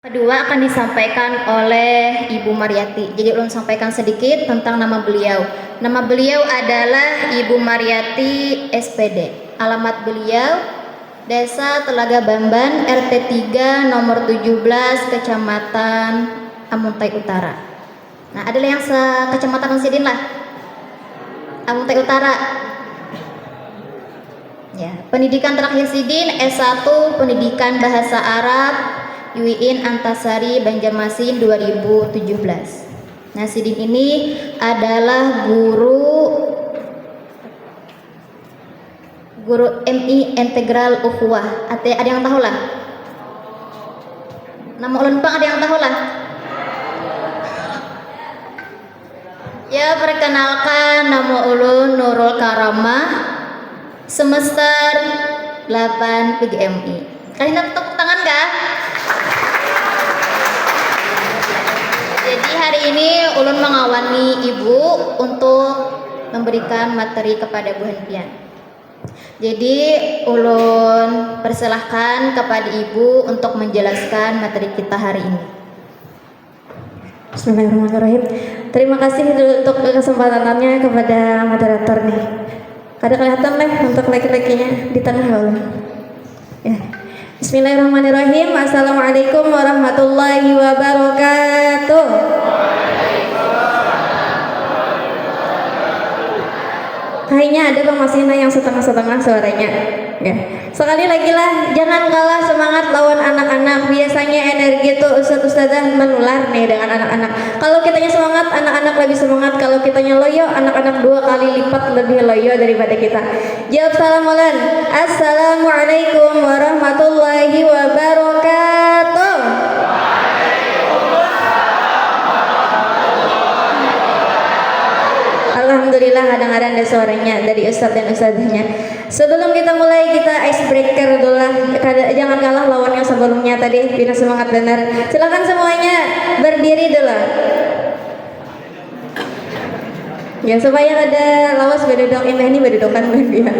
Kedua akan disampaikan oleh Ibu Mariati. Jadi ulun sampaikan sedikit tentang nama beliau. Nama beliau adalah Ibu Mariati SPD. Alamat beliau Desa Telaga Bamban, RT 3 nomor 17, Kecamatan Amuntai Utara. Nah, adalah yang Kecamatan Sidin lah. Amuntai Utara. Ya, pendidikan terakhir Sidin S1 Pendidikan Bahasa Arab UIN Antasari Banjarmasin 2017. Nah, Sidin ini adalah guru MI Integral Ukhuwah. Ada yang tahu lah? Nama ulun pang ada yang tahu lah? Ya, perkenalkan nama ulun Nurul Karamah, semester 8 PGMI. Kalian tepuk tangan gak? Jadi hari ini ulun mengawani ibu untuk memberikan materi kepada Bu Henpian. Jadi ulun persilahkan kepada ibu untuk menjelaskan materi kita hari ini. Bismillahirrahmanirrahim. Terima kasih untuk kesempatannya kepada moderator nih. Ada kelihatan nih untuk laki-lakinya di tengah bawah. Ya. Bismillahirrahmanirrahim. Assalamualaikum warahmatullahi wabarakatuh. Kayaknya ada Bang Masina yang setengah-setengah suaranya. Ya. Sekali lagi lah, jangan kalah semangat lawan anak-anak. Biasanya energi itu ustadzah menular nih dengan anak-anak. Kalau kitanya semangat, anak-anak lebih semangat. Kalau kitanya loyo, anak-anak 2 kali lipat lebih loyo daripada kita. Jawab salam ulan. Assalamualaikum warahmatullahi wabarakatuh. Alhamdulillah kadang-kadang ada suaranya dari ustadz dan ustadzahnya. Sebelum kita mulai, kita icebreaker dulu lah. Jangan kalah lawan yang sebelumnya tadi. Bina semangat benar. Silakan semuanya berdiri dulu. Ya, supaya ada lawas bedodok ini bedodokan dia.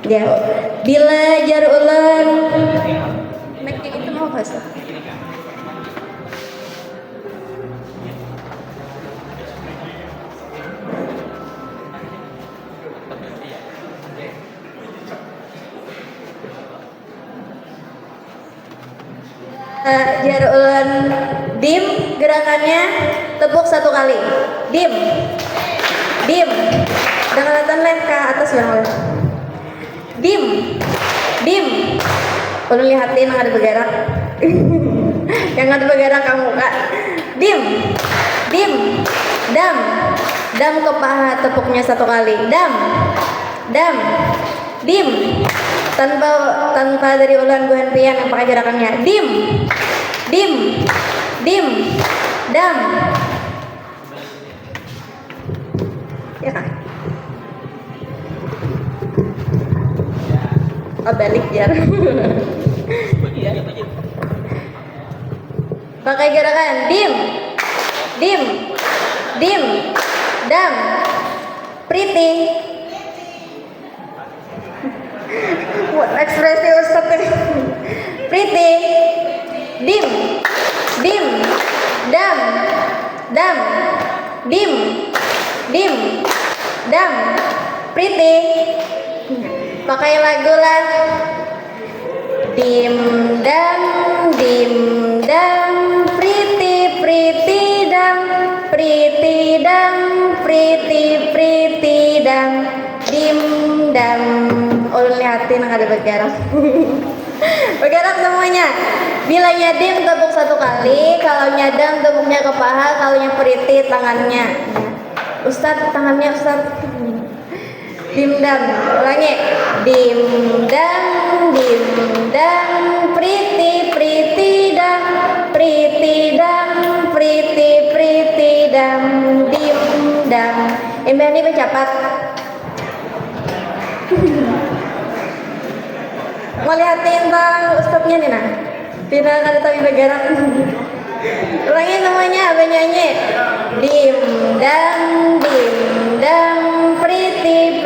Ya, bila jar ulang. Mic itu mau pasang. Jarulan dim gerakannya tepuk 1 kali. Dim dengan leh ke atas bareng. Dim perlu lihatin yang ada bergerak. Yang ada bergerak kamu kak. Dim dam ke paha, tepuknya 1 kali. Dam dim tanpa dari ulan Bu Henpian yang pakai gerakannya. Dim dam. Ya kan? Oh, balik ya. Pakai gerakan dim dam pretty. Ekspresi Ustaz ini. Pretty. Dim dam dim dam pretty. Pakai lagu lah. Dim dam pretty dam dim dam. Ulun lihatin yang ada bergerak. Bergerak semuanya. Bila nyadim tepuk 1 kali, kalau nyadam tepuknya ke paha, kalau yang pretty tangannya. Ustadz, tangannya Ustadz. Dimdam, ulangi. Dimdam pretty dam dimdam. Ini bercapat. Mau lihatin bang ustadznya nih nah. Tidak ada tapi bergerak. Ulangi semuanya, abang nyanyi. Dim dam pretty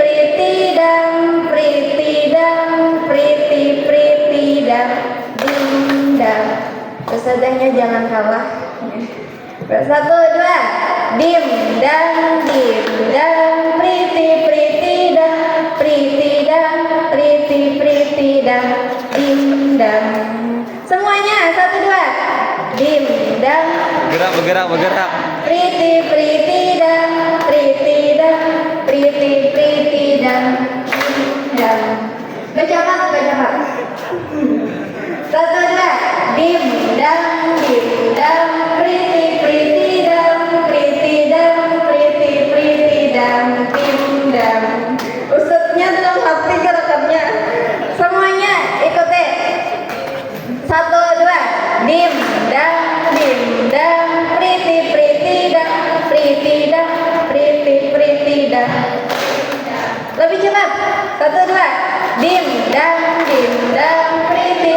dam ustazahnya jangan kalah. Satu, dua. Dim dang, priti priti dang, dim dang. Semuanya, satu, dua. Dim dang, Bergerak. priti priti dang, priti dang, dim dang. Baca apa? Satu, dua. Dim dang, priti dang, dim dang. Ustadznya dalam hati geraknya. Semuanya ikutin. Satu, dua. Dim dang, priti dang. Lebih cepat. Satu, dua. Dim dang, priti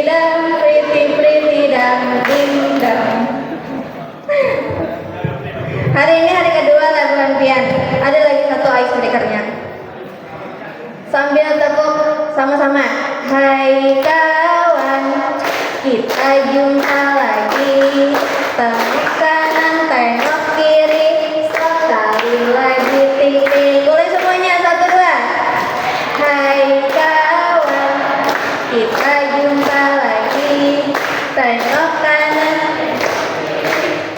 dang, dim dang. Hari ini hari kedua labuan pian. Ada lagi satu icebreakernya. Sambil tepuk sama-sama. Hai kawan, kita jumpa lagi. Tengok kanan, tengok kiri, sekali lagi ting-ting. Boleh semuanya, satu, dua. Hai kawan, kita jumpa lagi. Tengok kanan,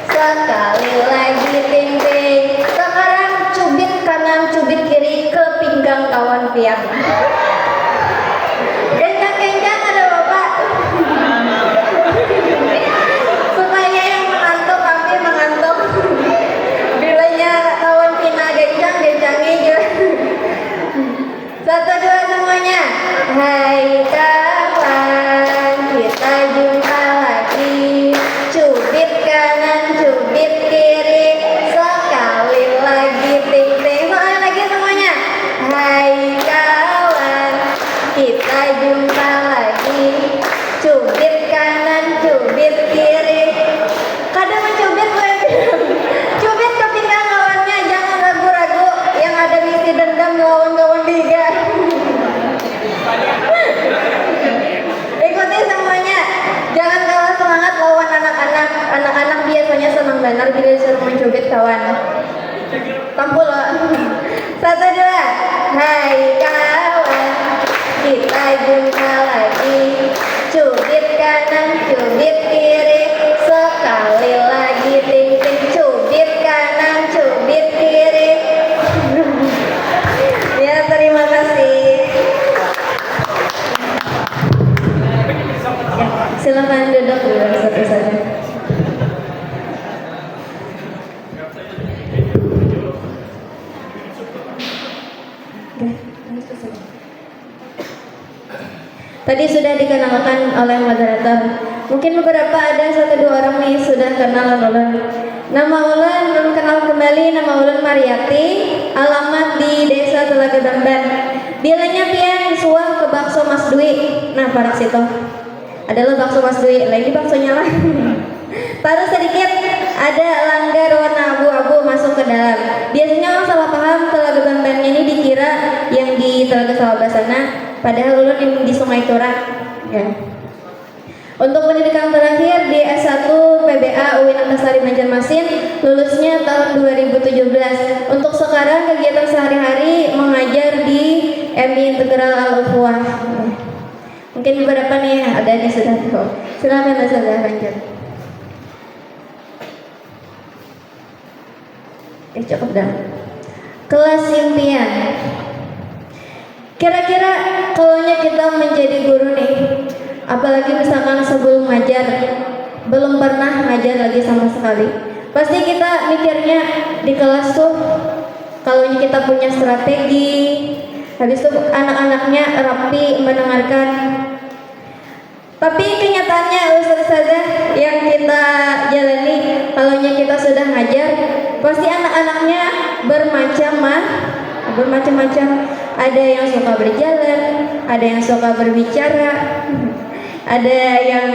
sekali lagi ting-ting. Sekarang cubit kanan, cubit kiri ke pinggang kawan pian. Kencang-kencang ada bapak. Supaya yang mengantuk, kami mengantuk. Bilanya kawan pina gencang-gencangi juga. Satu, dua semuanya. Hai kawan, kita jumpa lagi. Cubit kanan, cubit kiri, sekali lagi ting-ting. Sekali lagi semuanya. Hai kawan, kita jumpa lagi. Cubit kanan, cubit kiri. Kadang mencubit gue. Cubit ke pinggang lawannya, jangan ragu-ragu. Yang ada misi dendam lawan-lawan liga. Ikuti semuanya. Jangan kalah semangat lawan anak-anak. Anak-anak biasanya senang benar bila disuruh mencubit kawan. Tampul loh. Satu, dua. Hai kawan, kita jumpa lagi. Cubit kanan, cubit kiri, sekali lagi ting-ting. Cubit kanan, cubit kiri. Ya, terima kasih. Ya, silakan duduk dulu satu saja. Tadi sudah dikenalkan oleh moderator. Mungkin beberapa ada satu dua orang nih sudah kenal ulun. Nama ulun belum kenal kembali. Nama ulun Mariati. Alamat di Desa Telaga Damban. Bilanya pian suah ke bakso Mas Dwi. Nah, pada situ adalah bakso Mas Dwi. Lagi baksonya lah. Taruh sedikit ada langgar warna abu-abu masuk ke dalam. Biasanya orang salah paham Telaga Damban ini dikira yang di Telaga Sawah sana, padahal ulun yang di Sungai Turak. Ya. Untuk pendidikan terakhir di S1 PBA UIN Antasari Banjarmasin, lulusnya tahun 2017. Untuk sekarang kegiatan sehari-hari mengajar di MI Integral Al-Ukhuwah. Mungkin beberapa nih ada di sudah tahu. Silakan Ustazah lanjut. Cukup dah. Kelas impian. Kira-kira kalaunya kita menjadi guru nih, apalagi misalkan sebelum ngajar, belum pernah ngajar lagi sama sekali, pasti kita mikirnya di kelas tuh kalaunya kita punya strategi, habis itu anak-anaknya rapi mendengarkan. Tapi kenyataannya ustazah yang kita jalani, kalaunya kita sudah ngajar, pasti anak-anaknya bermacam-macam. Ada yang suka berjalan, ada yang suka berbicara, ada yang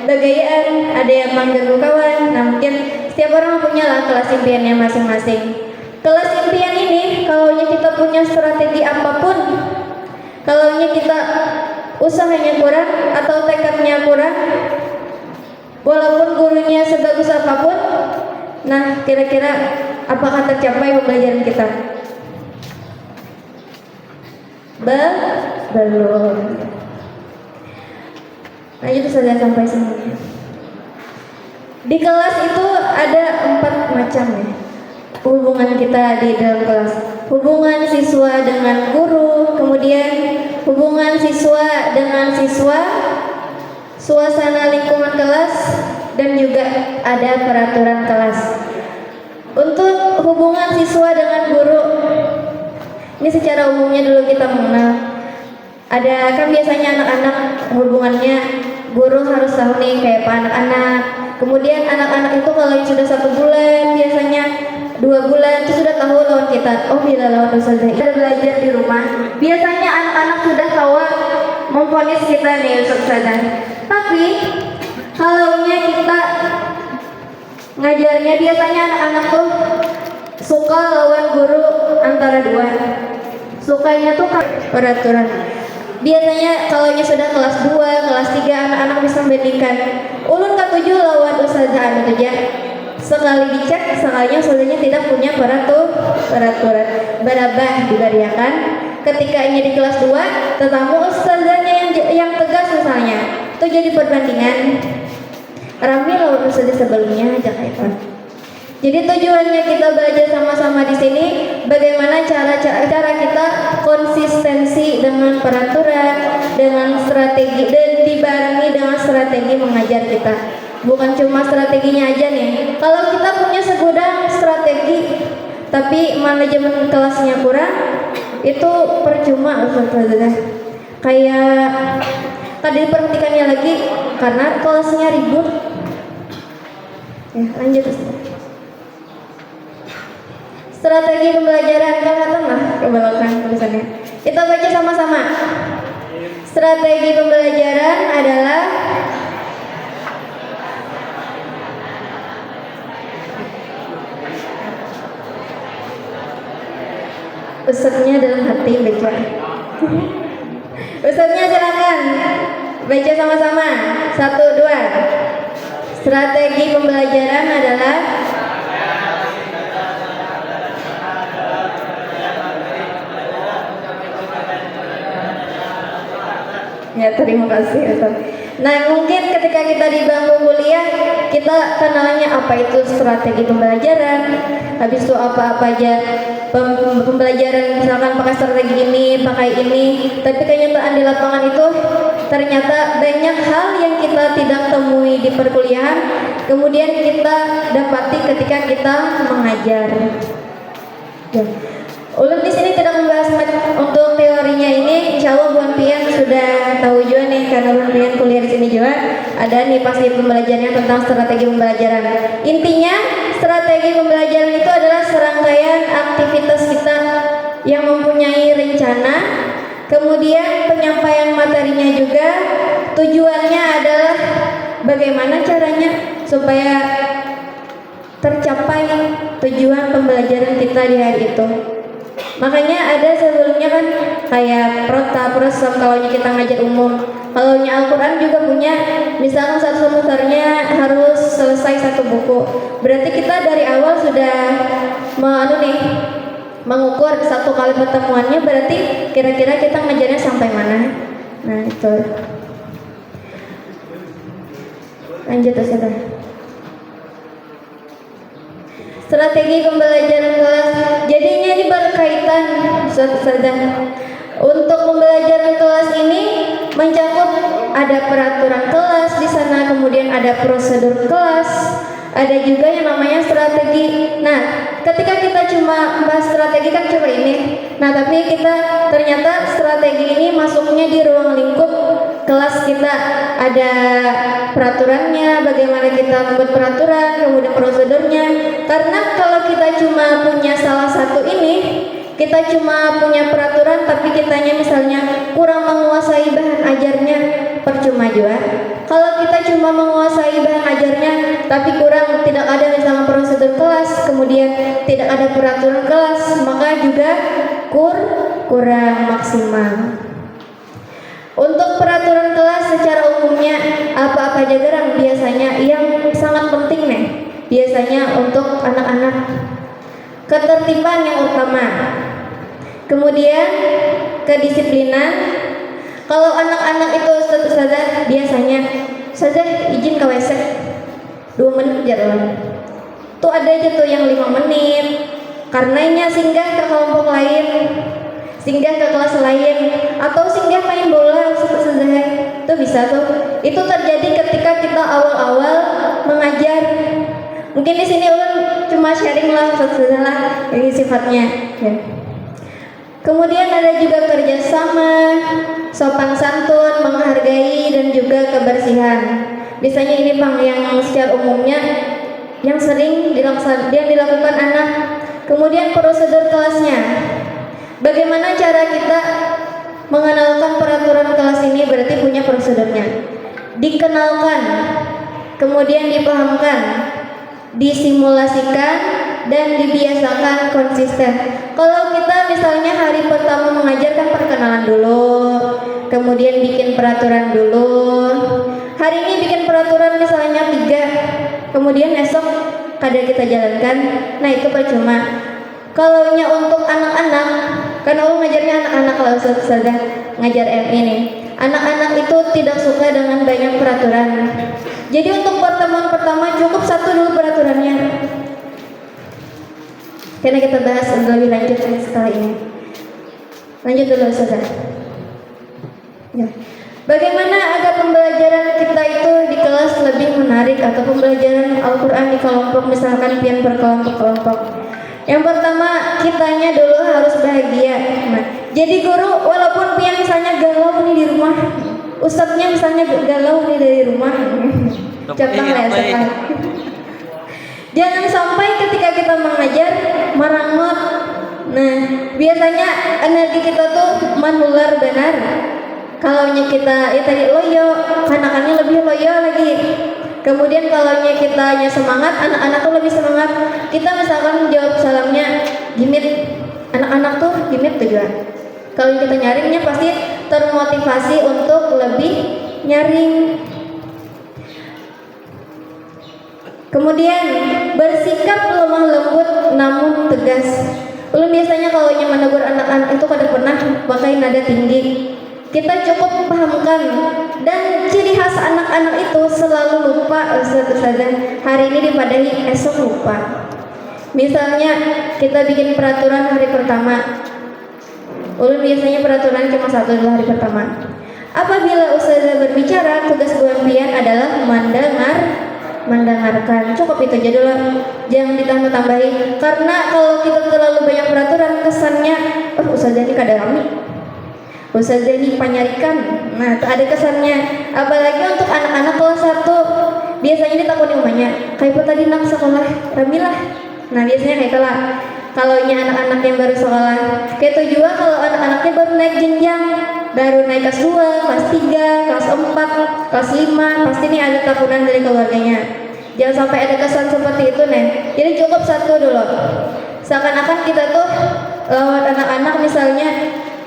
begayaan, ada yang mengganggu kawan. Nah, mungkin setiap orang punya lah kelas impiannya masing-masing. Kelas impian ini, kalaunya kita punya strategi apapun, kalaunya kita usahanya kurang atau tekadnya kurang, Walaupun gurunya sebagus apapun, nah kira-kira apakah tercapai pembelajaran kita? Belum. Nah itu saja sampai semuanya. Di kelas itu ada 4 macam ya hubungan kita di dalam kelas. Hubungan siswa dengan guru, kemudian hubungan siswa dengan siswa, suasana lingkungan kelas, dan juga ada peraturan kelas. Untuk hubungan siswa dengan guru, ini secara umumnya dulu kita mengenal. Ada kan biasanya anak-anak hubungannya guru harus tahu nih kayak apa anak-anak. Kemudian anak-anak itu kalau yang sudah 1 bulan, biasanya 2 bulan itu sudah tahu lawan kita. Oh bila lawan ustazah kita belajar di rumah, biasanya anak-anak sudah tahu memvonis kita nih ustazah. Tapi kalaunya kita ngajarnya, biasanya anak-anak tuh suka lawan guru antara 2. Sukanya tuh peraturan. Biasanya kalau sudah kelas 2, kelas 3 anak-anak bisa membandingkan. Ulun ketujuh lawan ustazah anu tuja. Sekali dicek, sekalinya ustazahnya tidak punya peraturan. Berabah dibariakan. Ketika ini di kelas 2, tetamu ustazahnya yang tegas misalnya. Itu jadi perbandingan. Rame lawan ustazah sebelumnya aja kayak. Jadi tujuannya kita belajar sama-sama di sini bagaimana cara kita konsistensi dengan peraturan, dengan strategi, dan dibarengi dengan strategi mengajar kita. Bukan cuma strateginya aja nih. Kalau kita punya segudang strategi tapi manajemen kelasnya kurang, itu percuma ustazah. Kayak tadi perhatikannya lagi karena kelasnya ribut. Ya, lanjut ustazah. Strategi pembelajaran kan tengah kebelakang tulisannya. Kita baca sama-sama. Strategi pembelajaran adalah Ustadznya dalam hati baca. Ustadznya silakan baca sama-sama. 1, 2. Strategi pembelajaran adalah ya, terima kasih Ustaz. Nah, mungkin ketika kita di bangku kuliah, kita kenalnya apa itu strategi pembelajaran, habis itu apa-apa aja pembelajaran, misalkan pakai strategi ini, pakai ini. Tapi kenyataan di lapangan itu ternyata banyak hal yang kita tidak temui di perkuliahan, kemudian kita dapati ketika kita mengajar. Ya. Ulun di sini tidak membahas untuk teorinya ini. Insya Allah Buan Pian sudah tahu juga nih, karena Buan Pian kuliah di sini juga. Ada nih pasti pembelajarannya tentang strategi pembelajaran. Intinya strategi pembelajaran itu adalah serangkaian aktivitas kita yang mempunyai rencana, kemudian penyampaian materinya juga. Tujuannya adalah bagaimana caranya supaya tercapai tujuan pembelajaran kita di hari itu. Makanya ada sebelumnya kan kayak prota-prosam kalau kita ngajar umum. Kalau Al-Quran juga punya, misalkan satu semesternya harus selesai 1 buku. Berarti kita dari awal sudah mengukur 1 kali pertemuannya, berarti kira-kira kita ngajarnya sampai mana. Nah itu. Lanjut Ustazah. Strategi pembelajaran kelas, jadinya ini berkaitan Ustazah. Untuk pembelajaran kelas ini mencakup ada peraturan kelas di sana, kemudian ada prosedur kelas, ada juga yang namanya strategi. Nah, ketika kita cuma membahas strategi kan cuma ini. Nah, tapi kita ternyata strategi ini masuknya di ruang lingkup kelas kita. Ada peraturannya, bagaimana kita membuat peraturan, kemudian prosedurnya. Karena kalau kita cuma punya salah satu ini, kita cuma punya peraturan tapi kitanya misalnya kurang menguasai bahan ajarnya, percuma juga. Kalau kita cuma menguasai bahan ajarnya tapi kurang, tidak ada misalnya prosedur kelas, kemudian tidak ada peraturan kelas, maka juga kurang maksimal. Untuk peraturan kelas secara umumnya apa-apa aja gerang biasanya yang sangat penting nih biasanya untuk anak-anak. Ketertiban yang utama, kemudian kedisiplinan. Kalau anak-anak itu Ustazah biasanya Ustazah izin ke WC 2 menit jalan tuh ada aja tuh yang 5 menit karenanya singgah ke kelompok lain, singgah ke kelas lain, atau singgah main bola Ustazah. Itu bisa tuh. Itu terjadi ketika kita awal-awal mengajar. Mungkin di sini ulun cuma sharing lah Ustazah lah ini sifatnya ya. Kemudian ada juga kerjasama, sopan santun, menghargai, dan juga kebersihan. Biasanya ini Bang yang secara umumnya yang sering dilakukan anak. Kemudian prosedur kelasnya. Bagaimana cara kita mengenalkan peraturan kelas ini berarti punya prosedurnya. Dikenalkan, kemudian dipahamkan, disimulasikan, dan dibiasakan konsisten. Kalau kita misalnya hari pertama mengajarkan perkenalan dulu, kemudian bikin peraturan dulu. Hari ini bikin peraturan misalnya 3, kemudian esok kadang kita jalankan. Nah itu percuma. Kalau untuk anak-anak, kan aku ngajarnya anak-anak kalau Ustazah ngajar MI nih. Anak-anak itu tidak suka dengan banyak peraturan. Jadi untuk pertemuan pertama cukup 1 dulu peraturannya. Karena kita bahas lebih lanjut setelah ini. Lanjut dulu Ustazah. Ya. Bagaimana agar pembelajaran kita itu di kelas lebih menarik atau pembelajaran Al-Quran di kelompok misalkan pian berkelompok-kelompok. Yang pertama kitanya dulu harus bahagia. Nah, jadi guru walaupun pian misalnya galau nih di rumah, ustadznya misalnya galau nih dari rumah, contoh lah ya. Jangan sampai ketika kita mengajar merangut. Nah, biasanya energi kita tuh menular benar. Kalau kita ya tadi loyo, anak-anaknya lebih loyo lagi. Kemudian kalau kitanya semangat, anak-anak tuh lebih semangat. Kita misalkan jawab salamnya gimit, anak-anak tuh gimit juga. Kalau kita nyaringnya pasti termotivasi untuk lebih nyaring. Kemudian bersikap lemah lembut namun tegas. Belum biasanya kalau menegur anak-anak itu kada pernah pakai nada tinggi. Kita cukup pahamkan, dan ciri khas anak-anak itu selalu lupa Ustazah. Hari ini dipadahi, esok lupa. Misalnya kita bikin peraturan hari pertama, ulun biasanya peraturan cuma 1 dulu hari pertama. Apabila Ustazah berbicara, tugas buan pian adalah mendengarkan. Cukup itu aja dulu, jangan ditambah-tambahi. Karena kalau kita terlalu banyak peraturan, kesannya Ustazah ini kada rami, Ustazah ini panyarikan. Nah, itu ada kesannya. Apalagi untuk anak-anak kelas 1, biasanya ditakuni umahnya, kayak apa tadi nak sekolah ramilah. Nah, biasanya kayak itulah. Kalau anak-anak yang baru sekolah, kayak itu juga kalau anak-anaknya baru naik jenjang, baru naik kelas 2, kelas 3, kelas 4, kelas 5, pasti nih ada takunan dari keluarganya. Jangan sampai ada kesan seperti itu nih. Jadi cukup 1 dulu. Seakan-akan kita tuh lawan anak-anak misalnya,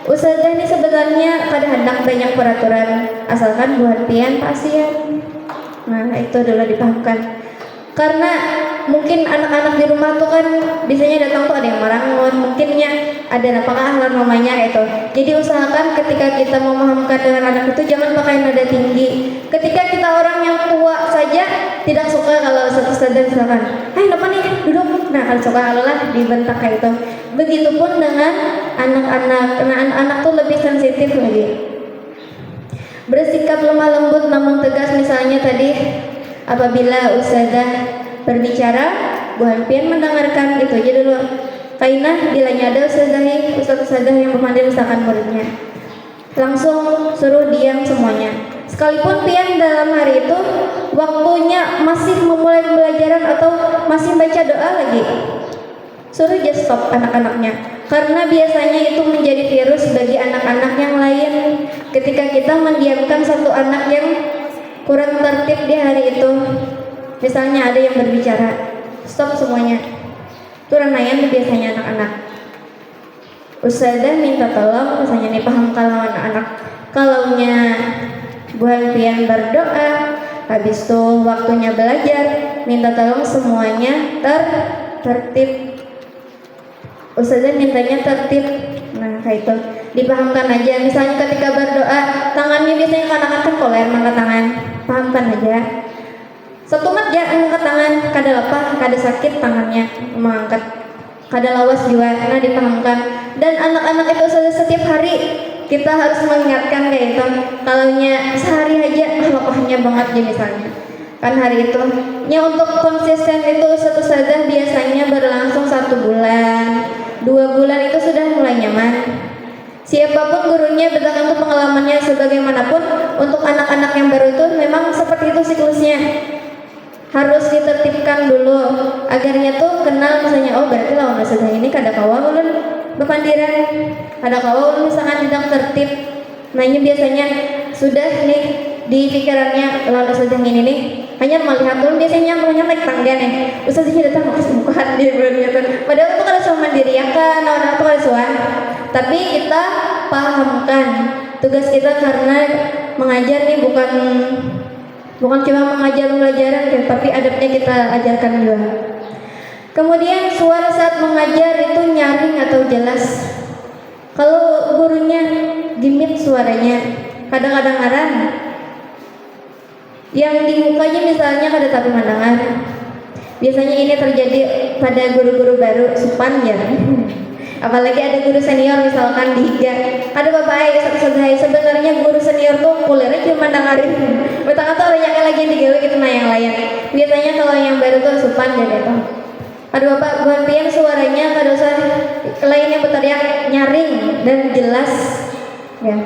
Ustazah ini sebenarnya kada hendak banyak peraturan, asalkan buat pian pasien. Nah itu dulu dipahamkan. Karena mungkin anak-anak di rumah tuh kan biasanya datang tuh ada yang merangut, mungkinnya ada apakah ahlan mamanya itu. Jadi usahakan ketika kita memahamkan dengan anak itu jangan pakai nada tinggi. Ketika kita orang yang tua saja tidak suka kalau Ustazah misalkan, "Hai, kenapa nih? Duduk." Nah, kalau suka Allah dibentak kayak itu. Begitupun dengan anak-anak. Karena anak-anak tuh lebih sensitif lagi. Bersikap lemah lembut namun tegas, misalnya tadi apabila Ustazah berbicara, buhan pian mendengarkan. Itu aja dulu. Kainah bilanya ada Ustazah yang memandai misalkan muridnya, langsung suruh diam semuanya. Sekalipun pian dalam hari itu waktunya masih memulai pembelajaran atau masih baca doa lagi, suruh aja stop anak-anaknya. Karena biasanya itu menjadi virus bagi anak-anak yang lain. Ketika kita mendiamkan satu anak yang kurang tertib di hari itu, misalnya ada yang berbicara, stop semuanya. Itu ranaian biasanya anak-anak. Ustazah minta tolong misalnya nih paham kalau anak-anak, kalaunya buhan pian berdoa, habis itu waktunya belajar minta tolong semuanya tertib. Ustazah mintanya tertib. Nah kayak itu dipahamkan aja. Misalnya ketika berdoa tangannya biasanya kadang-kadang kan koler mengangkat tangan, pahamkan aja. Setumat ya angkat tangan, kada apa, kada sakit tangannya mengangkat, kada lawas juga, nah dipahamkan. Dan anak-anak itu setiap hari kita harus mengingatkan kayak itu. Kalaunya sehari aja lapahnya banget ya misalnya. Kan hari itu, nya untuk konsisten itu satu saja biasanya berlangsung 1 bulan, 2 bulan itu sudah mulai nyaman. Siapapun gurunya berdasarkan itu pengalamannya sebagaimanapun untuk anak-anak yang baru itu memang seperti itu siklusnya. Harus ditertibkan dulu agarnya tuh kenal misalnya oh berarti lawan ustazah ini kada kawa ulun bepandiran, kada kawa ulun misalkan tidak tertib. Nah ini biasanya sudah nih di pikirannya lawan ustazah ini nih hanya melihat ulun biasanya naik tangga nih ustazahnya datang harus bukaan dia begitu. Padahal itu kada suah mandiri ya kan, orang itu kada suah. Tapi kita pahamkan tugas kita karena mengajar nih bukan cuma mengajar pelajaran kan, tapi adabnya kita ajarkan juga. Kemudian suara saat mengajar itu nyaring atau jelas. Kalau gurunya dimit suaranya, kadang-kadang ngarang. Yang di mukanya misalnya kada tapi pandangan. Biasanya ini terjadi pada guru-guru baru supan ya. Apalagi ada guru senior misalkan di higa ada bapak sebenarnya guru senior tuh kuliahnya cuma dengerin betapa tuh banyak lagi yang digawe gitu nah yang lain. Biasanya kalau yang baru tuh supan jadi tuh ada bapak guantian suaranya kada usah lain yang berteriak nyaring dan jelas ya.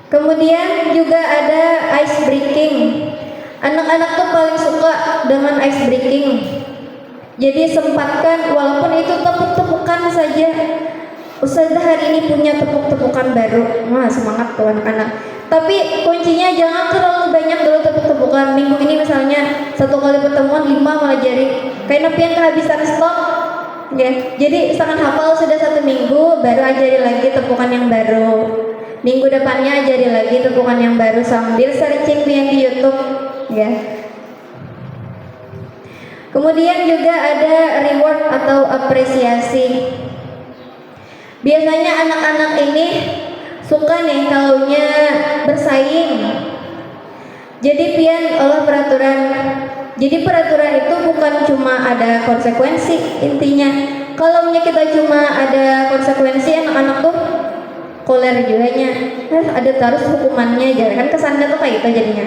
Kemudian juga ada ice breaking. Anak-anak tuh paling suka dengan ice breaking. Jadi sempatkan walaupun itu tepuk-tepukan saja. Ustazah hari ini punya tepuk-tepukan baru. Wah semangat tuh anak-anak. Tapi kuncinya jangan terlalu banyak dulu tepuk-tepukan. Minggu ini misalnya 1 kali pertemuan 5 melajari. Karena pian kehabisan stok. Ya, jadi sangat hafal sudah 1 minggu baru ajari lagi tepukan yang baru. Minggu depannya ajari lagi tepukan yang baru sambil searching pian di YouTube. Ya. Kemudian juga ada reward atau apresiasi. Biasanya anak-anak ini suka nih kalaunya bersaing. Jadi pian olah peraturan. Jadi peraturan itu bukan cuma ada konsekuensi intinya. Kalaunya kita cuma ada konsekuensi anak-anak tuh koler juga nya. Ada terus hukumannya aja kan kesannya tuh kayak itu jadinya.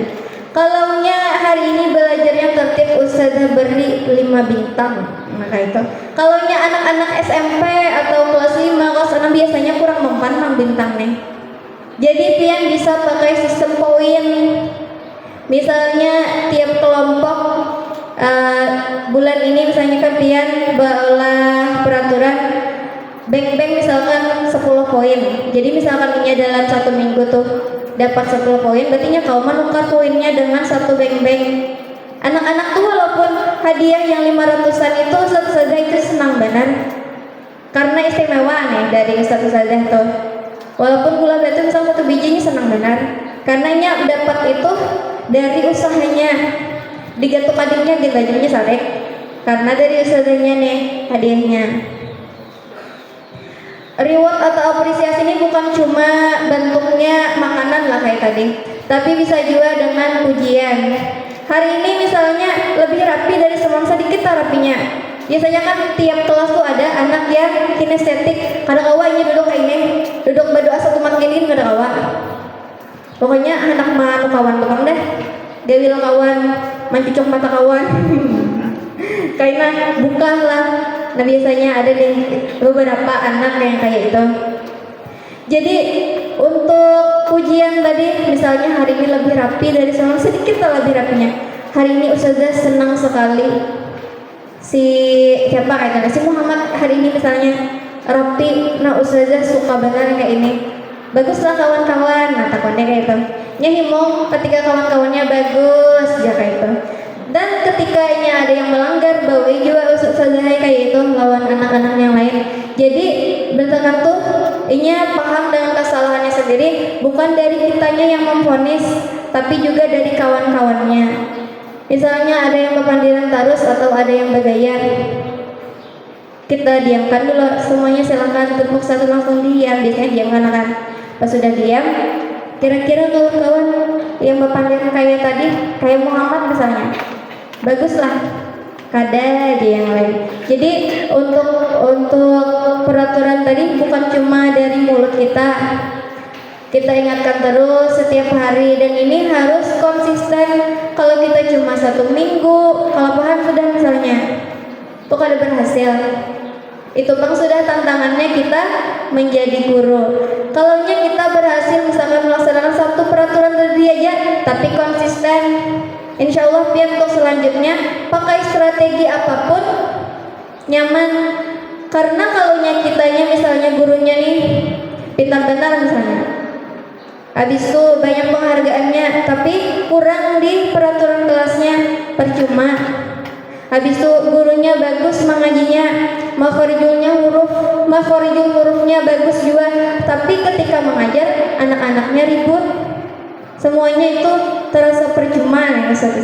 Kalaunya hari ini belajarnya tertib ustazah beri 5 bintang. Maka itu. Kalaunya anak-anak SMP atau kelas 5, kelas 6 biasanya kurang mempan 6 bintang nih. Jadi pian bisa pakai sistem poin. Misalnya tiap kelompok bulan ini misalnya kan pian beolah peraturan bank misalkan 10 poin. Jadi misalkan ini dalam 1 minggu tuh dapat 10 poin, berarti kau menukar poinnya dengan 1 bank. Anak-anak tuh walaupun hadiah yang 500-an itu satu saja itu senang benar. Karena istimewa nih dari satu saja tuh. Walaupun gula batu misal 1 bijinya senang benar. Karena dapat itu dari usahanya. Digatuk adiknya gajinya saleh. Karena dari usahanya nih hadiahnya. Reward atau apresiasi ini bukan cuma bentuknya makanan lah kayak tadi, tapi bisa juga dengan pujian. Hari ini misalnya lebih rapi dari semangsa dikit rapinya. Biasanya kan tiap kelas tuh ada anak yang kinestetik, kadang kawa ini duduk kayak ini, duduk berdoa 1 mat ini kadang kawa. Pokoknya anak mah kawan tukang deh, gawil kawan, mencucuk mata kawan. Karena bukanlah. Nah biasanya ada nih beberapa anak yang kayak itu. Jadi untuk pujian tadi misalnya hari ini lebih rapi dari sebelum sedikit lebih rapinya. Hari ini ustazah senang sekali si siapa kayaknya si Muhammad hari ini misalnya rapi. Nah ustazah suka banget kayak ini. Baguslah kawan-kawan. Nah takutnya kayak itu. Nyahimong ketika kawan-kawannya bagus ya kayak itu. Dan ketika ini ada yang melanggar bawa juga ustazah kayak itu lawan anak-anak yang lain. Jadi berdasarkan tuh ini paham dengan kesalahannya sendiri, bukan dari kitanya yang memvonis, tapi juga dari kawan-kawannya. Misalnya ada yang berpandiran tarus atau ada yang bergaya, kita diamkan dulu semuanya, silahkan tepuk satu langsung diam, biasanya diam kan. Pas sudah diam, kira-kira kawan-kawan yang berpandiran kayak tadi, kayak Muhammad misalnya, baguslah, kada aja yang lain. Jadi untuk peraturan tadi bukan cuma dari mulut kita ingatkan terus setiap hari, dan ini harus konsisten. Kalau kita cuma 1 minggu kalapahan sudah misalnya, itu kada berhasil. Itu bang sudah tantangannya kita menjadi guru. Kalau kita berhasil misalkan melaksanakan satu peraturan tadi aja, tapi konsisten, insya Allah pian untuk selanjutnya pakai strategi apapun nyaman. Karena kalau kitanya misalnya gurunya nih pintar-pintar misalnya, habis itu banyak penghargaannya, tapi kurang di peraturan kelasnya, percuma. Habis itu gurunya bagus mengajinya, makhorijul hurufnya bagus juga, tapi ketika mengajar anak-anaknya ribut, semuanya itu terasa percuma ya Ustaz.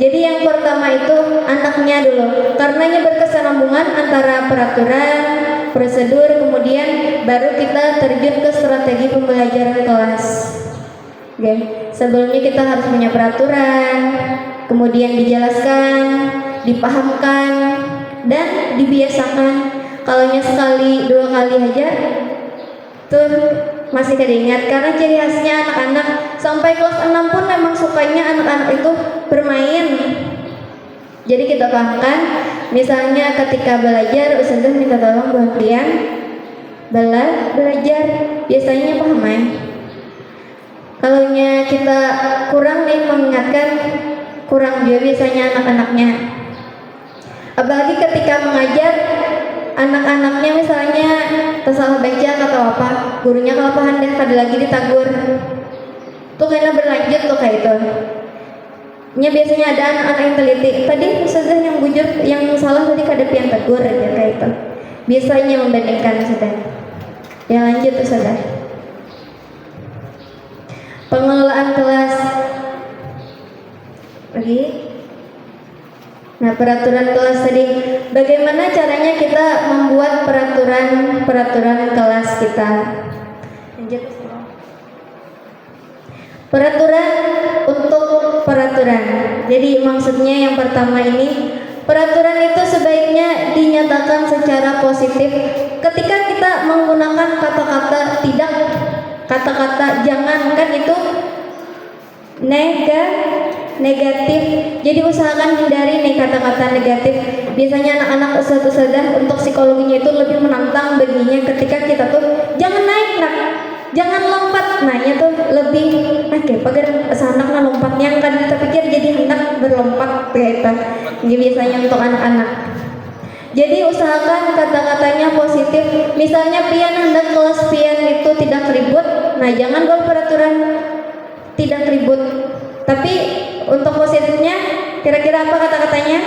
Jadi yang pertama itu anaknya dulu, karenanya berkesinambungan antara peraturan, prosedur, kemudian baru kita terjun ke strategi pembelajaran kelas. Oke. Sebelumnya kita harus punya peraturan, kemudian dijelaskan, dipahamkan, dan dibiasakan. Kalau sekali 2 kali aja tuh masih keingat, karena ciri khasnya anak-anak sampai kelas 6 pun memang sukanya anak-anak itu bermain. Jadi kita pahamkan, misalnya ketika belajar Ustazah minta tolong buat kalian belajar, biasanya paham ya. Kalau kita kurang nih mengingatkan, kurang juga biasanya anak-anaknya. Apalagi ketika mengajar anak-anaknya misalnya tersalah baca atau apa, gurunya kelapahan dan kada lagi ditagur, tuh karena berlanjut tuh kayak itu. Biasanya ada anak-anak yang teliti, tadi Ustazah yang bujur, yang salah tadi kada pian tegur aja kayak itu. Biasanya membandingkan Ustazah. Ya lanjut Ustazah. Pengelolaan kelas lagi. Nah, peraturan kelas tadi, bagaimana caranya kita membuat peraturan kelas kita? Lanjut. Peraturan untuk peraturan. Jadi maksudnya yang pertama ini, peraturan itu sebaiknya dinyatakan secara positif. Ketika kita menggunakan kata-kata tidak, kata-kata jangan, kan itu negatif. Jadi usahakan hindari nih kata-kata negatif. Biasanya anak-anak ustadzah untuk psikologinya itu lebih menantang baginya ketika kita tuh jangan naik nak, jangan lompat. Nah itu tuh lebih pagar anak lompatnya kan kita pikir jadi hendak berlompat kayak itu. Ini biasanya untuk anak-anak. Jadi usahakan kata-katanya positif. Misalnya pian hendak kelas pian itu tidak ribut. Nah jangan buat peraturan tidak ribut. Tapi untuk positifnya, kira-kira apa kata-katanya?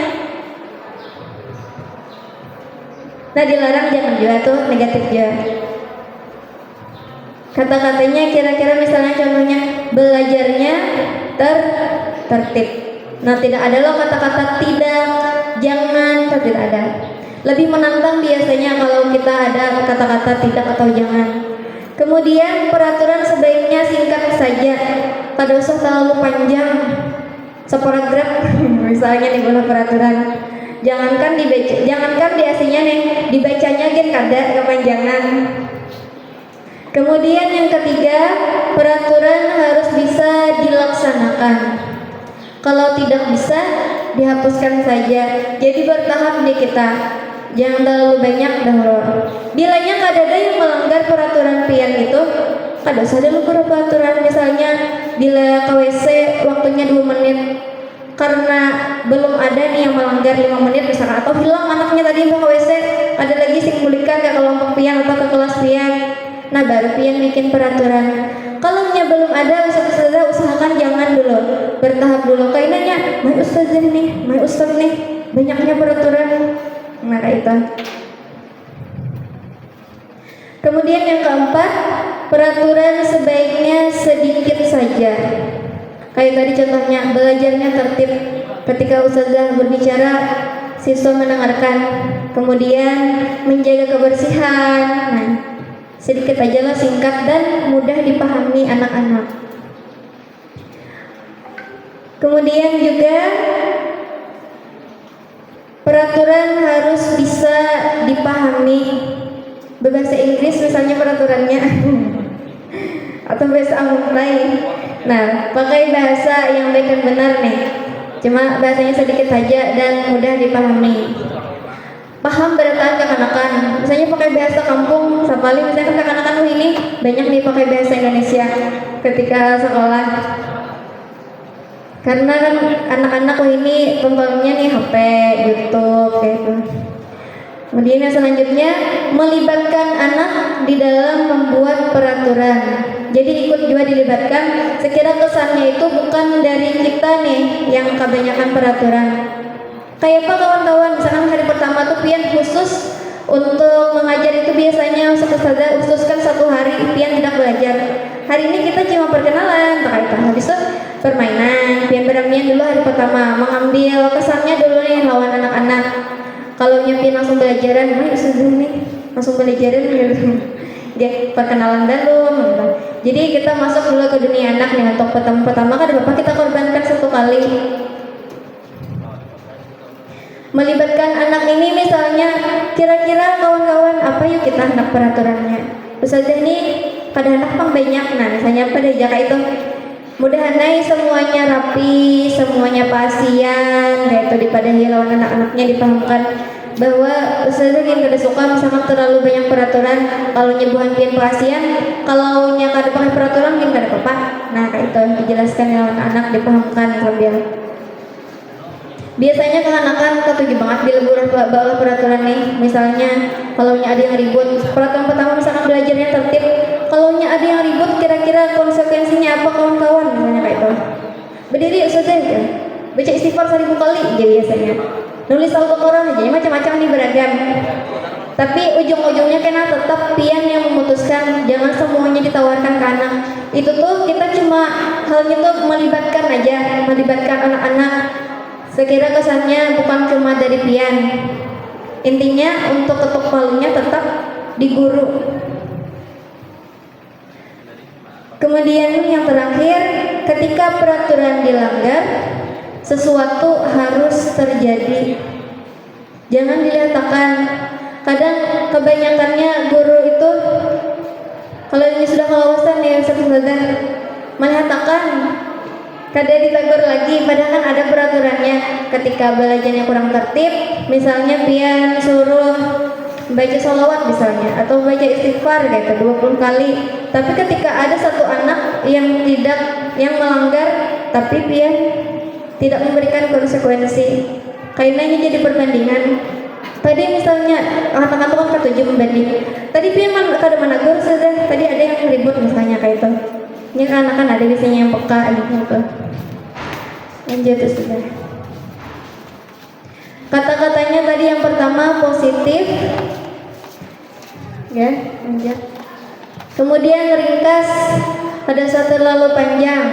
Nah dilarang jangan juga tuh negatif juga. Kata-katanya kira-kira misalnya contohnya belajarnya tertib. Nah tidak ada loh kata-kata tidak, jangan, tidak ada. Lebih menantang biasanya kalau kita ada kata-kata tidak atau jangan. Kemudian peraturan sebaiknya singkat saja, kada usah terlalu panjang. Separagraf misalnya nih bola peraturan. Jangankan dibaca, jangankan di aslinya nih, dibacanya kan kada kepanjangan. Kemudian yang ketiga, peraturan harus bisa dilaksanakan. Kalau tidak bisa, dihapuskan saja. Jadi bertahap nih kita. Jangan terlalu banyak dahulu. Bilanya kada ada yang melanggar peraturan pian itu, kada usah dulu peraturan. Misalnya bila ke WC waktunya 2 menit, karena belum ada nih yang melanggar 5 menit misalnya, atau hilang anaknya tadi mau ke WC, ada lagi sing mulikan ke kelompok pian atau ke kelas pian. Nah baru pian bikin peraturan. Kalau belum ada, ustazah usahakan jangan dulu, bertahap dulu. Kayaknya my ustazah nih, my ustaz nih, banyaknya peraturan. Nah itu. Kemudian yang keempat, peraturan sebaiknya sedikit saja. Kayak tadi contohnya belajarnya tertib. Ketika ustazah berbicara, siswa mendengarkan. Kemudian menjaga kebersihan. Nah, sedikit aja lah, singkat dan mudah dipahami anak-anak. Kemudian juga peraturan harus bisa dipahami. Berbahasa Inggris misalnya peraturannya atau bahasa lain. Nah, pakai bahasa yang baik dan benar nih. Cuma bahasanya sedikit saja dan mudah dipahami. Paham berataan kekanakan. Misalnya pakai bahasa kampung, sapali misalnya kan kekanakan ini banyak nih pakai bahasa Indonesia ketika sekolah. Karena kan anak-anak ini tontonnya nih HP, YouTube kayak gitu. Kemudian yang selanjutnya melibatkan anak di dalam membuat peraturan. Jadi ikut juga dilibatkan. Sekira kesannya itu bukan dari kita nih yang kebanyakan peraturan. Kayak apa kawan-kawan? Misalkan hari pertama tuh pian khusus untuk mengajar itu biasanya ustazah khususkan 1 hari pian tidak belajar. Hari ini kita cuma perkenalan, habis itu permainan. Pian beramian dulu hari pertama, mengambil kesannya dulu nih lawan anak-anak. Kalau nyepin langsung belajaran, ustazah nih langsung belajaran gitu. Dia perkenalan dulu. Jadi kita masuk dulu ke dunia anak nih untuk pertama kan Bapak kita korbankan 1 kali. Melibatkan anak ini misalnya kira-kira kawan-kawan apa yuk kita hendak peraturannya. Ustazah ini pada anak pang banyak. Nah misalnya pada jaka itu mudahan semuanya rapi, semuanya pasien kayak itu dipadahi lawan anak-anaknya, dipahamkan bahwa ustazah yang kada suka misalkan terlalu banyak peraturan. Kalau nyebuhan pian pasien, kalau nya kada pakai peraturan mungkin kada apa-apa. Nah kayak itu dijelaskan lawan anak, dipahamkan sambil. Biasanya kekanakan ketujuh banget bila bawah peraturan nih. Misalnya kalau ada yang ribut, peraturan pertama misalkan belajarnya tertib. Kalau ada yang ribut, kira-kira konsekuensinya apa kawan-kawan? Misalnya kayak itu. Berdiri ustazah ya, baca istighfar 1000 kali aja biasanya. Nulis Al-Baqarah aja, macam-macam nih beragam. Tapi ujung-ujungnya kena tetap pian yang memutuskan, jangan semuanya ditawarkan ke anak. Itu tuh kita cuma halnya tuh melibatkan aja, melibatkan anak-anak. Sekira kesannya bukan cuma dari pian. Intinya untuk ketuk palunya tetap di guru. Kemudian yang terakhir, ketika peraturan dilanggar, sesuatu harus terjadi. Jangan dilihatkan. Kadang kebanyakannya guru itu kalau ini sudah kelawasan ya ustazah melihatkan kada ditegur lagi, padahal kan ada peraturannya. Ketika belajarnya kurang tertib, misalnya pian suruh baca sholawat misalnya atau baca istighfar kayak 20 kali. Tapi ketika ada satu anak yang melanggar, tapi pian tidak memberikan konsekuensi, kayaknya jadi perbandingan. Tadi misalnya anak-anak kan ketujuh membanding. Tadi pian kada menegur sudah, tadi ada yang ribut misalnya kayak itu. Ini kan ada biasanya yang peka gitu. Lanjut sudah. Kata-katanya tadi yang pertama positif, ya, lanjut. Kemudian ringkas, pada saat terlalu panjang.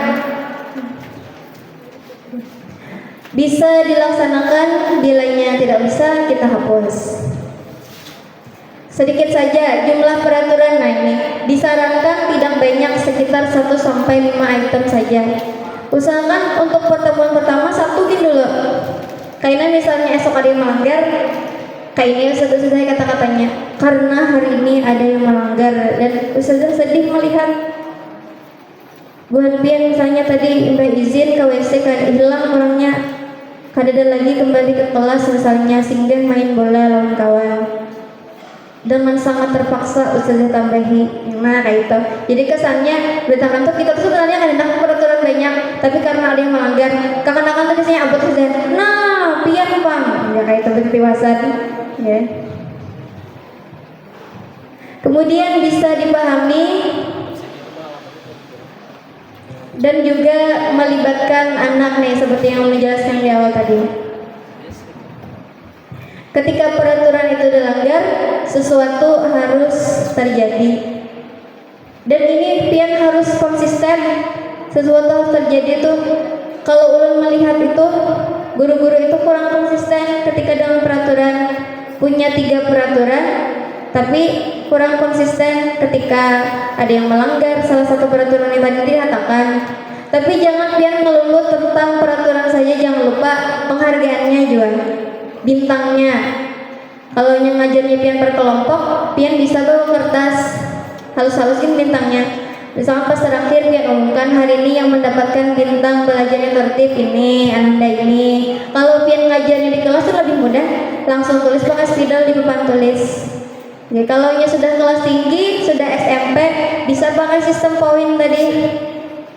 Bisa dilaksanakan, bilanya tidak bisa kita hapus. Sedikit saja jumlah peraturan. Nah ini disarankan tidak banyak, sekitar 1 sampai 5 item saja. Usahakan untuk pertemuan pertama satuin dulu. Kayaknya misalnya esok ada yang melanggar, kayaknya ustazah kata-katanya karena hari ini ada yang melanggar dan ustazah sedih melihat buat pian misalnya tadi mbak izin ke WC kan hilang orangnya, kadang lagi kembali ke kelas misalnya singgah main bola lawan kawan. Dengan sangat terpaksa ustazah tambahi. Nah kayak itu. Jadi kesannya beritakan tuh kita tuh sebenarnya kadang peraturan banyak, tapi karena ada yang melanggar, kakak-kakak tuh biasanya abot ustazah. Nah, pian bang. Ya kayak itu bertiwasan. Ya. Kemudian bisa dipahami dan juga melibatkan anak nih seperti yang menjelaskan di awal tadi. Ketika peraturan itu dilanggar, sesuatu harus terjadi. Dan ini pian harus konsisten. sesuatu harus terjadi tuh. Kalau ulun melihat itu guru-guru itu kurang konsisten ketika dalam peraturan, punya 3 peraturan tapi kurang konsisten ketika ada yang melanggar salah satu peraturan yang tadi dikatakan. Tapi jangan pian melulu tentang peraturan saja, jangan lupa penghargaannya juga, bintangnya. Kalau yang ngajarnya pian per kelompok, pian bisa bawa kertas halus-halusin bintangnya. Misalnya pas terakhir pian umumkan hari ini yang mendapatkan bintang belajar yang tertib ini Ananda ini. Kalau pian ngajarnya di kelas itu lebih mudah, langsung tulis pakai spidol di papan tulis. Jadi kalau nya sudah kelas tinggi, sudah SMP, bisa pakai sistem poin tadi.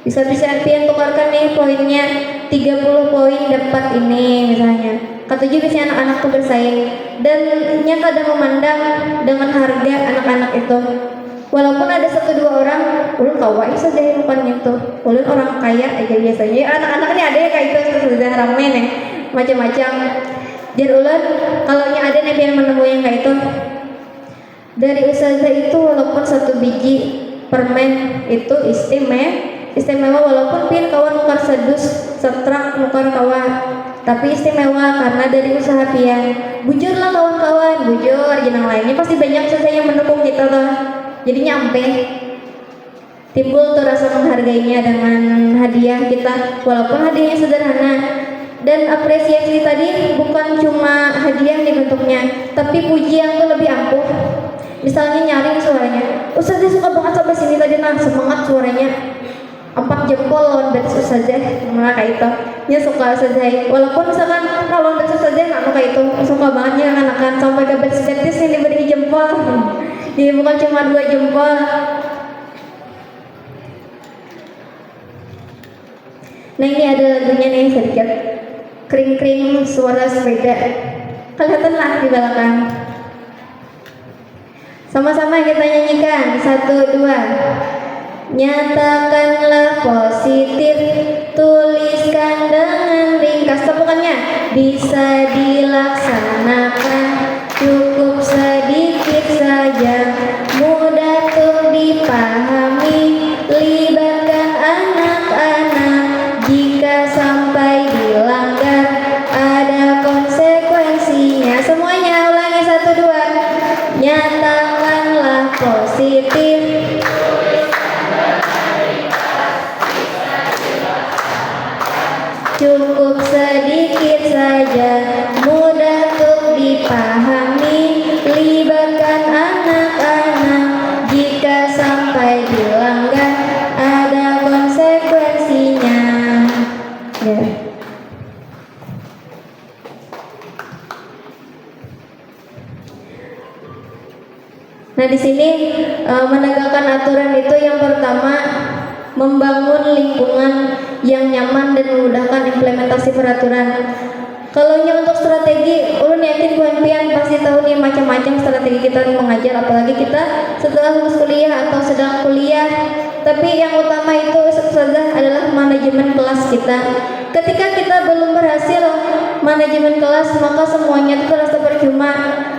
Bisa pian tukarkan nih poinnya 30 poin dapat ini misalnya. Ketujuh biasanya anak-anak tuh bersaing dan nya kadang memandang dengan harga anak-anak itu. Walaupun ada 1-2 orang, ulun kawaii saja bukannya itu. Ulun orang kaya aja biasanya. Anak-anak ini ada ya kayak itu sudah ramai nih, macam-macam. Jadi ulun kalau nya ada nih pian menemui yang kayak itu. Dari ustazah itu walaupun 1 biji permen itu istimewa walaupun pian kawan nukar sedus setrak nukar kawan, tapi istimewa karena dari usaha pian. Bujurlah kawan-kawan, bujur jenang lainnya pasti banyak saja yang mendukung kita tuh. Jadi nyampe timbul tuh rasa menghargainya dengan hadiah kita walaupun hadiahnya sederhana. Dan apresiasi tadi bukan cuma hadiah nih bentuknya, tapi pujian tuh lebih ampuh. Misalnya nyaring suaranya, ustazah suka banget sampai sini tadi, nah semangat suaranya, 4 jempol lawan betis ustazah, nah kayak itu nya suka ustazah. Walaupun misalkan lawan betis ustazah nah kayak itu suka banget ya anak-anak sampai ke betis yang diberi jempol. Jadi bukan cuma 2 jempol. Nah ini ada lagunya nih sedikit, kring-kring suara sepeda, kelihatan lah di belakang. Sama-sama kita nyanyikan, 1, 2. Nyatakanlah positif, tuliskan dengan ringkas. Tepukannya bisa dilaksanakan, cukup sedikit saja, mudah tuh dipahami, libatkan anak-anak. Jika sampai dilanggar ada konsekuensinya. Semuanya ulangi, 1, 2. Nyatakanlah positif, cukup sedikit saja, mudah untuk dipahami, libatkan anak-anak. Jika sampai dilanggar ada konsekuensinya. Ya. Nah di sini menegakkan aturan itu yang pertama membangun lingkungan yang nyaman dan memudahkan implementasi peraturan. Kalau untuk strategi, ulun yakin buan pian pasti tahu nih macam-macam strategi kita mengajar, apalagi kita setelah lulus kuliah atau sedang kuliah. Tapi yang utama itu adalah manajemen kelas kita. Ketika kita belum berhasil manajemen kelas, maka semuanya itu terasa percuma.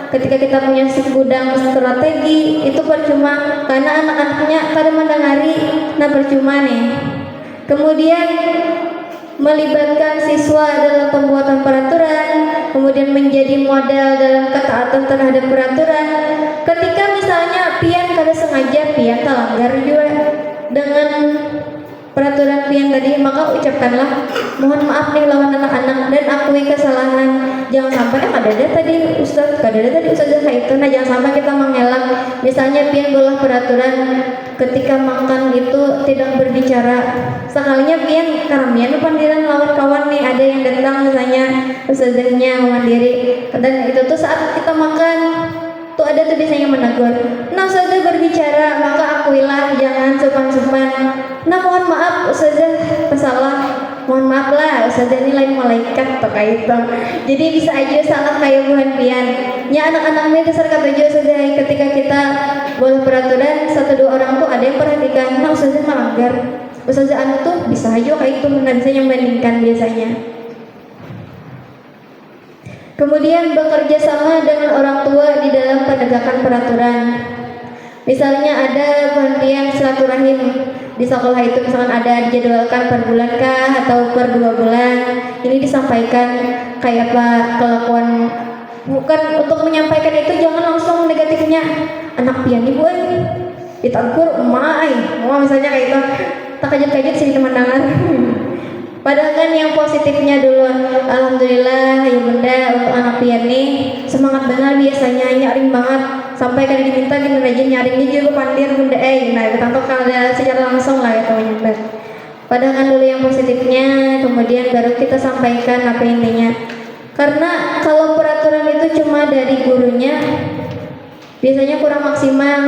Ketika kita punya segudang strategi itu percuma karena anak-anaknya pada mendengari, nah percuma nih. Kemudian melibatkan siswa dalam pembuatan peraturan, kemudian menjadi model dalam ketaatan terhadap peraturan. Ketika misalnya pian kada sengaja pian terlanggar juga dengan peraturan pian tadi, maka ucapkanlah mohon maaf nih lawan anak-anak dan akui kesalahan. Jangan sampai kadada tadi ustaz itu, nah jangan sampai kita mengelak. Misalnya pian bolah peraturan ketika makan itu tidak berbicara. Sekalinya pian karamian pandiran lawan kawan nih, ada yang datang misalnya ustazahnya mandiri, dan itu tuh saat kita makan tuh ada tuh biasanya menegur. Nah ustazah berbicara, maka akuilah, jangan sopan-sopan. Nah mohon maaf ustazah salah, mohon maaf lah ustazah ini lain malaikat atau kayak itu. Jadi bisa aja salah kayak buhan pian. Ya anak-anak ini dasar kata aja ustazah, ketika kita boleh peraturan 1-2 orang tuh ada yang perhatikan, nah ustazah melanggar, ustazah anu tuh bisa aja kayak itu, nah bisa yang membandingkan biasanya. Kemudian bekerja sama dengan orang tua di dalam penegakan peraturan. Misalnya ada penghentian silaturahim di sekolah itu, misalkan ada dijadwalkan per bulan kah atau per 2 bulan, ini disampaikan kayak apa kelakuan. Bukan untuk menyampaikan itu jangan langsung negatifnya, anak pian ibu ditegur emak misalnya kayak itu, tak kaget-kaget sih teman-teman. Padahal kan yang positifnya dulu, alhamdulillah ya bunda untuk anak pian nih semangat benar, biasanya nyaring banget sampai kan diminta gini rajin nyaringnya juga pandir bunda nah kita kalau secara langsung lah ya teman-teman. Padahal kan dulu yang positifnya, kemudian baru kita sampaikan apa intinya. Karena kalau peraturan itu cuma dari gurunya biasanya kurang maksimal.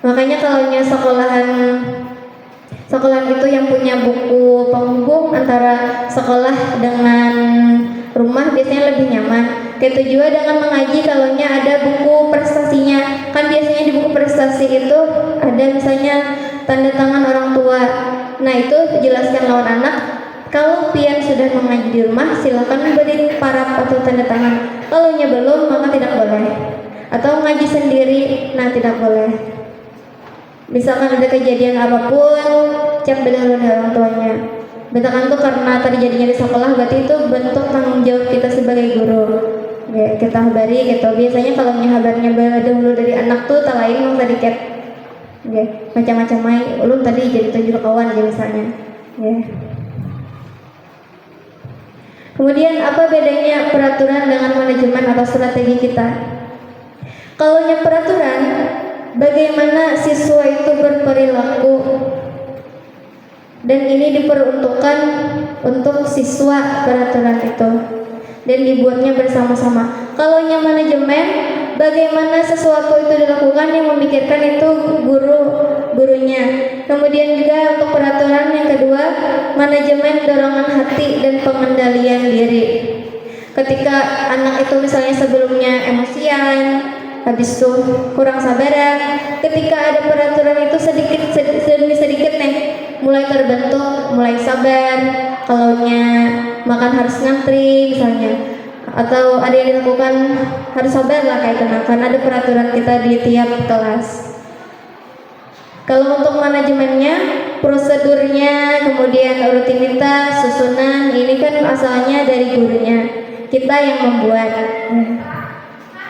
Makanya kalau sekolahan itu yang punya buku penghubung antara sekolah dengan rumah biasanya lebih nyaman. Kayak juga dengan mengaji kalaunya ada buku prestasinya. Kan biasanya di buku prestasi itu ada misalnya tanda tangan orang tua. Nah itu jelaskan lawan anak, kalau pian sudah mengaji di rumah silakan beri paraf atau tanda tangan. Kalau belum maka tidak boleh. Atau ngaji sendiri, nah tidak boleh. Misalkan ada kejadian apapun, cek benar orang tuanya. Betakan tuh karena terjadinya di sekolah, berarti itu bentuk tanggung jawab kita sebagai guru. Ya, kita habari gitu. Biasanya kalau habarnya dahulu dari anak tuh tak lain mau sedikit. Ya, macam-macam ulun tadi jadi tunjuk kawan aja misalnya. Ya. Kemudian apa bedanya peraturan dengan manajemen atau strategi kita? Kalau peraturan, bagaimana siswa itu berperilaku, dan ini diperuntukkan untuk siswa peraturan itu dan dibuatnya bersama-sama. Kalau manajemen, bagaimana sesuatu itu dilakukan, yang memikirkan itu gurunya. Kemudian juga untuk peraturan yang kedua, manajemen dorongan hati dan pengendalian diri. Ketika anak itu misalnya sebelumnya emosian, habis itu kurang sabaran, ketika ada peraturan itu sedikit demi sedikit nih mulai terbentuk, mulai sabar. Kalaunya makan harus ngantri misalnya, atau ada yang dilakukan harus sabar lah kayak itu, karena ada peraturan kita di tiap kelas. Kalau untuk manajemennya, prosedurnya, kemudian rutinitas, susunan, ini kan asalnya dari gurunya, kita yang membuat.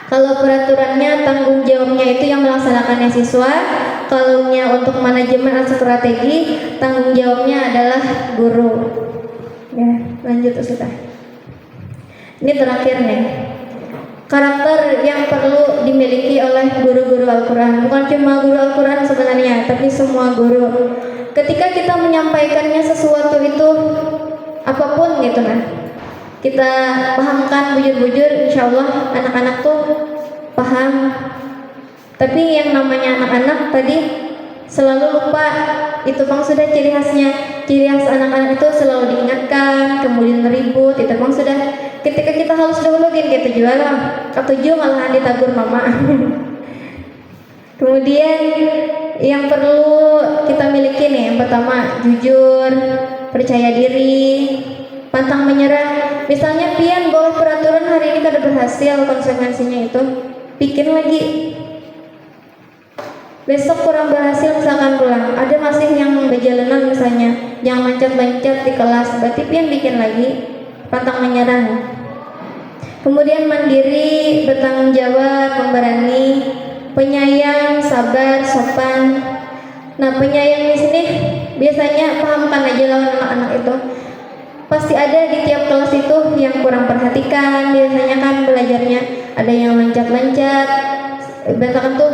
Kalau peraturannya, tanggung jawabnya itu yang melaksanakannya siswa. Kalau untuk manajemen atau strategi, tanggung jawabnya adalah guru. Ya, lanjut sudah. Ini terakhir nih, karakter yang perlu dimiliki oleh guru-guru Al-Quran. Bukan cuma guru Al-Quran sebenarnya, tapi semua guru. Ketika kita menyampaikannya sesuatu itu, apapun gitu kita pahamkan bujur-bujur, insya Allah anak-anak tuh paham. Tapi yang namanya anak-anak tadi selalu lupa, itu bang sudah ciri khasnya. Ciri khas anak-anak itu selalu diingatkan, kemudian ribut, itu bang sudah. Ketika kita harus dahuluin gitu jual lah, ketujuh malahan ditagur mama. Kemudian yang perlu kita miliki nih, yang pertama jujur, percaya diri, pantang menyerah. Misalnya pian bahwa peraturan hari ini kada berhasil, konsekuensinya itu bikin lagi. Besok kurang berhasil misalkan pulang, ada masih yang berjalanan misalnya, yang loncat-loncat di kelas, berarti pian bikin lagi, pantang menyerah. Kemudian mandiri, bertanggung jawab, pemberani, penyayang, sabar, sopan. Nah, penyayang di sini biasanya pahamkan aja lawan anak-anak itu. Pasti ada di tiap kelas itu yang kurang perhatikan. Biasanya kan belajarnya ada yang loncat-loncat. Bentakan tuh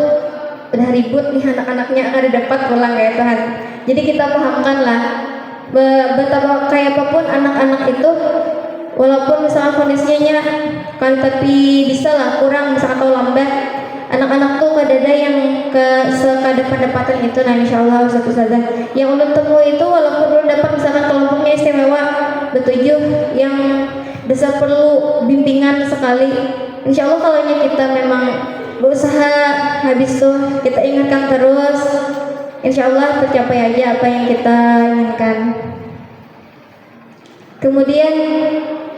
udah ribut nih anak-anaknya akan dapat pulang ya Tuhan. Jadi kita pahamkan lah, betapa kayak apapun anak-anak itu, walaupun misalnya kondisinya kan tapi bisa lah kurang misalkan atau lambat, anak-anak tuh kadada yang sekada pendapatan itu. Nah insyaallah satu saja yang ulun temu itu, walaupun ulun dapat misalkan kelompoknya istimewa betujuh yang besar perlu bimbingan sekali, insyaallah kalau kita memang berusaha habis tuh kita ingatkan terus, insyaallah tercapai aja apa yang kita inginkan. Kemudian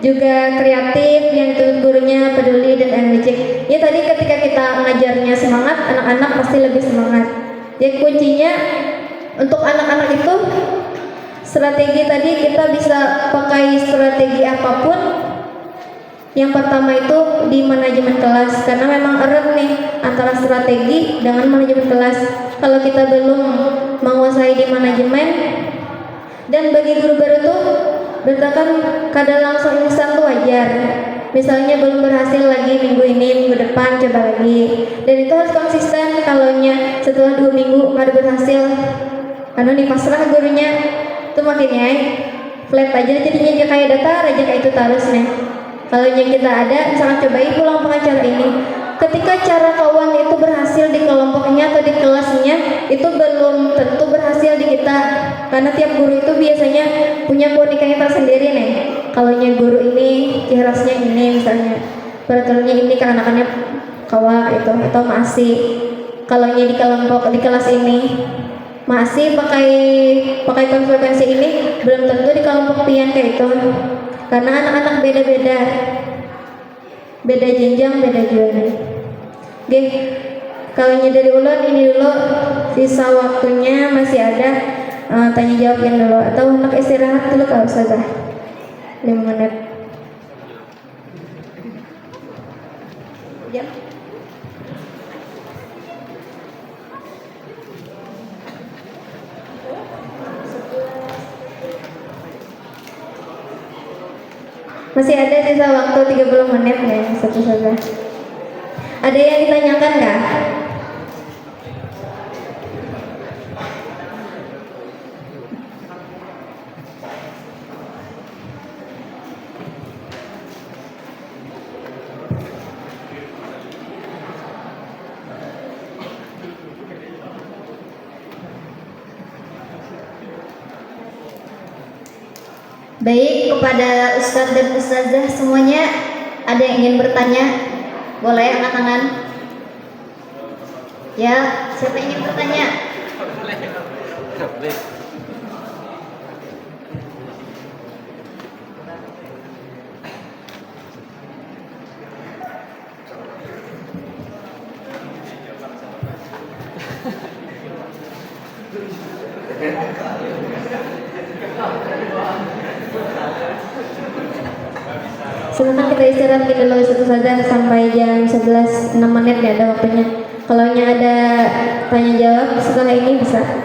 juga kreatif, yang dituntut gurunya peduli dan energik. Ya tadi ketika kita ngajarnya semangat, anak-anak pasti lebih semangat. Ya kuncinya untuk anak-anak itu strategi tadi kita bisa pakai strategi apapun. Yang pertama itu di manajemen kelas, karena memang erat nih antara strategi dengan manajemen kelas. Kalau kita belum menguasai di manajemen, dan bagi guru baru tuh bertakan kadang langsung instan tuh wajar. Misalnya belum berhasil lagi minggu ini, minggu depan coba lagi. Dan itu harus konsisten. Kalaunya setelah 2 minggu nggak ada berhasil, nih pasrah gurunya, tuh makinnya flat aja jadinya, dia kayak datar aja kayak itu terus nih. Kalau yang kita ada, misalkan cobain pulang pakai cara ini. Ketika cara kawan itu berhasil di kelompoknya atau di kelasnya, itu belum tentu berhasil di kita. Karena tiap guru itu biasanya punya keunikannya tersendiri nih. Kalau guru ini, ciri khasnya ini misalnya, peraturannya ini, keanakannya kawa itu atau masih. Kalau di kelompok di kelas ini masih pakai konsekuensi ini, belum tentu di kelompok pian kayak itu. Karena anak-anak beda-beda, beda jenjang, beda juara. Oke, kalau dari ulun ini dulu, sisa waktunya masih ada, tanya jawabin dulu atau untuk istirahat dulu kalau sudah 5 menit. Ya. Masih ada sisa waktu 30 menit ya, satu saja. Ada yang ditanyakan nggak? Baik, kepada Ustadz dan Ustazah semuanya, ada yang ingin bertanya? Boleh angkat tangan. Ya, siapa yang ingin bertanya? Sebentar kita istirahat dulu satu saja sampai jam 11, 6 menit ya ada waktunya. Kalau ada tanya jawab setelah ini bisa.